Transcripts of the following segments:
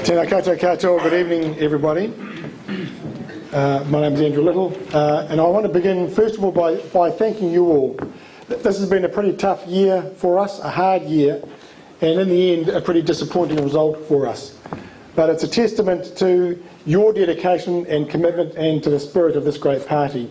Tēnā koutou katoa, good evening everybody. My name is Andrew Little, and I want to begin first of all by thanking you all. This has been a pretty tough year for us, a hard year, and in the end a pretty disappointing result for us. But it's a testament to your dedication and commitment and to the spirit of this great party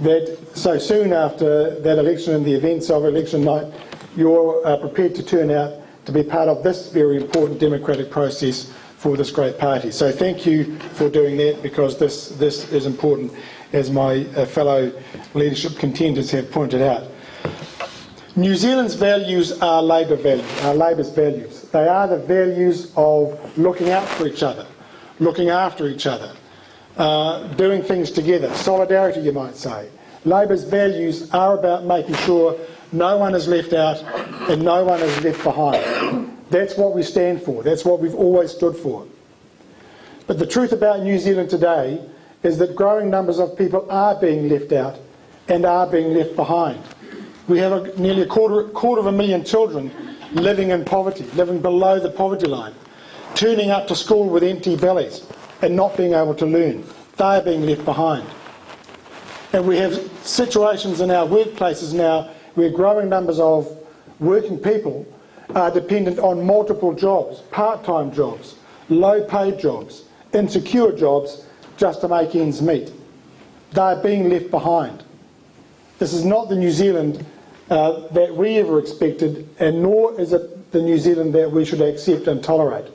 that so soon after that election and the events of election night, you're prepared to turn out to be part of this very important democratic process for this great party. So thank you for doing that, because this is important, as my fellow leadership contenders have pointed out. New Zealand's values are Labour's values. They are the values of looking out for each other, looking after each other, doing things together, solidarity you might say. Labour's values are about making sure no one is left out and no one is left behind. That's what we stand for. That's what we've always stood for. But the truth about New Zealand today is that growing numbers of people are being left out and are being left behind. We have nearly a quarter of a million children living in poverty, living below the poverty line, turning up to school with empty bellies and not being able to learn. They are being left behind. And we have situations in our workplaces now where growing numbers of working people are dependent on multiple jobs, part-time jobs, low-paid jobs, insecure jobs, just to make ends meet. They are being left behind. This is not the New Zealand that we ever expected, and nor is it the New Zealand that we should accept and tolerate.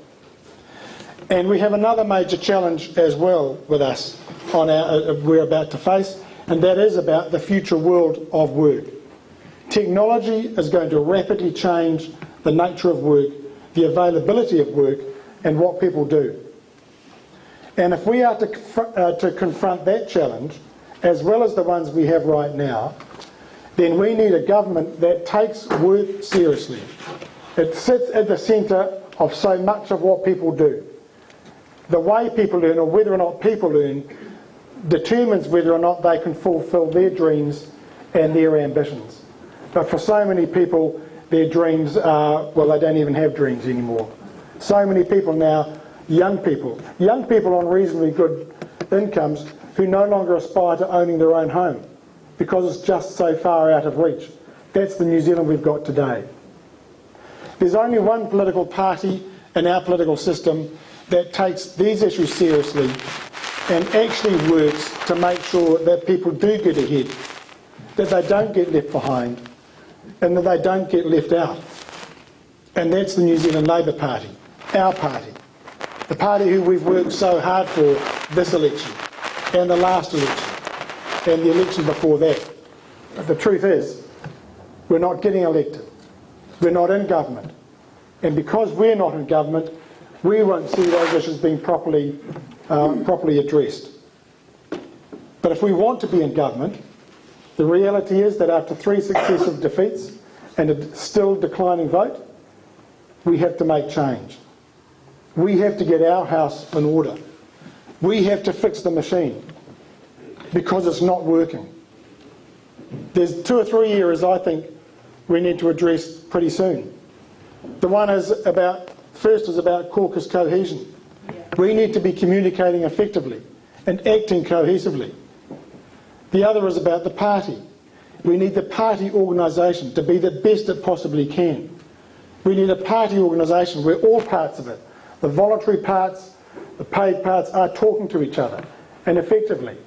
And we have another major challenge as well with us we're about to face, and that is about the future world of work. Technology is going to rapidly change the nature of work, the availability of work, and what people do. And if we are to confront that challenge, as well as the ones we have right now, then we need a government that takes work seriously. It sits at the centre of so much of what people do. The way people learn, or whether or not people learn, determines whether or not they can fulfil their dreams and their ambitions. But for so many people, their dreams are, well, they don't even have dreams anymore. So many people now, young people on reasonably good incomes, who no longer aspire to owning their own home because it's just so far out of reach. That's the New Zealand we've got today. There's only one political party in our political system that takes these issues seriously and actually works to make sure that people do get ahead, that they don't get left behind, and that they don't get left out. And that's the New Zealand Labour Party, our party. The party who we've worked so hard for this election, and the last election, and the election before that. But the truth is, we're not getting elected. We're not in government. And because we're not in government, we won't see those issues being properly addressed. But if we want to be in government, the reality is that after 3 successive defeats and a still declining vote, we have to make change. We have to get our house in order. We have to fix the machine because it's not working. There's 2 or 3 areas I think we need to address pretty soon. The one is first is about caucus cohesion. We need to be communicating effectively and acting cohesively. The other is about the party. We need the party organisation to be the best it possibly can. We need a party organisation where all parts of it, the voluntary parts, the paid parts, are talking to each other and effectively.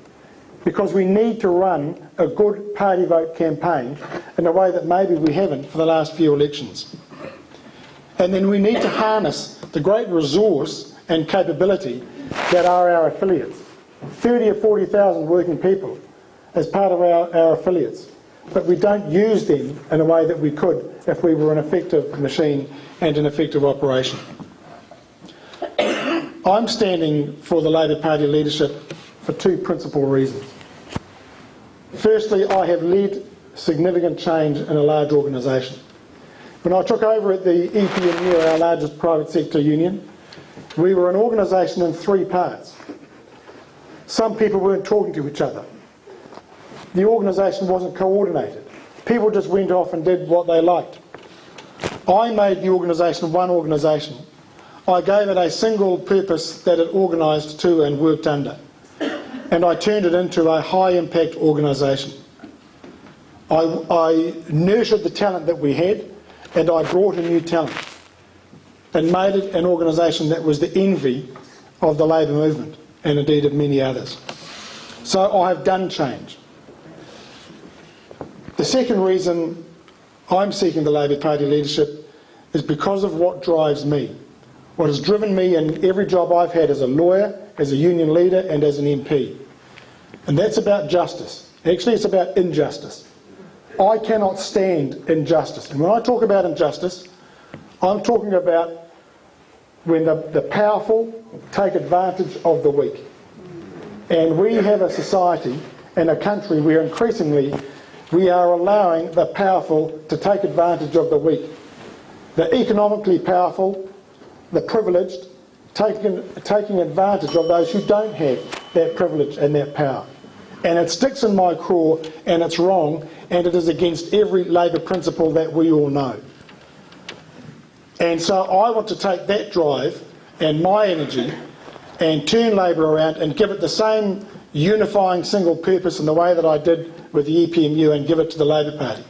Because we need to run a good party vote campaign in a way that maybe we haven't for the last few elections. And then we need to harness the great resource and capability that are our affiliates. 30 or 40,000 working people as part of our affiliates. But we don't use them in a way that we could if we were an effective machine and an effective operation. I'm standing for the Labour Party leadership for 2 principal reasons. Firstly, I have led significant change in a large organisation. When I took over at the EPMU, our largest private sector union, we were an organisation in 3 parts. Some people weren't talking to each other. The organisation wasn't coordinated. People just went off and did what they liked. I made the organisation one organisation. I gave it a single purpose that it organised to and worked under. And I turned it into a high-impact organisation. I nurtured the talent that we had, and I brought in new talent and made it an organisation that was the envy of the Labour movement, and indeed of many others. So I have done change. The second reason I'm seeking the Labour Party leadership is because of what drives me. What has driven me in every job I've had as a lawyer, as a union leader and as an MP. And that's about justice. Actually, it's about injustice. I cannot stand injustice. And when I talk about injustice, I'm talking about when the powerful take advantage of the weak. And we have a society and a country where increasingly we are allowing the powerful to take advantage of the weak. The economically powerful, the privileged, taking advantage of those who don't have that privilege and that power. And it sticks in my craw, and it's wrong, and it is against every Labour principle that we all know. And so I want to take that drive and my energy and turn Labour around and give it the same unifying single purpose in the way that I did with the EPMU, and give it to the Labour Party.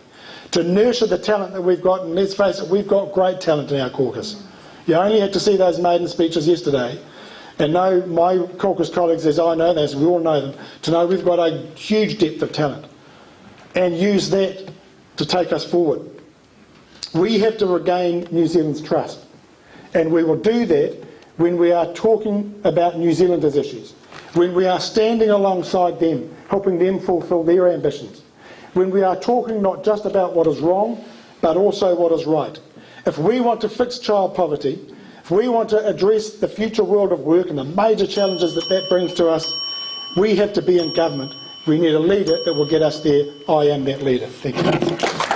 To nurture the talent that we've got, and let's face it, we've got great talent in our caucus. You only had to see those maiden speeches yesterday and know my caucus colleagues, as I know them, as we all know them, to know we've got a huge depth of talent, and use that to take us forward. We have to regain New Zealand's trust, and we will do that when we are talking about New Zealanders' issues, when we are standing alongside them, helping them fulfil their ambitions, when we are talking not just about what is wrong, but also what is right. If we want to fix child poverty, if we want to address the future world of work and the major challenges that that brings to us, we have to be in government. We need a leader that will get us there. I am that leader. Thank you.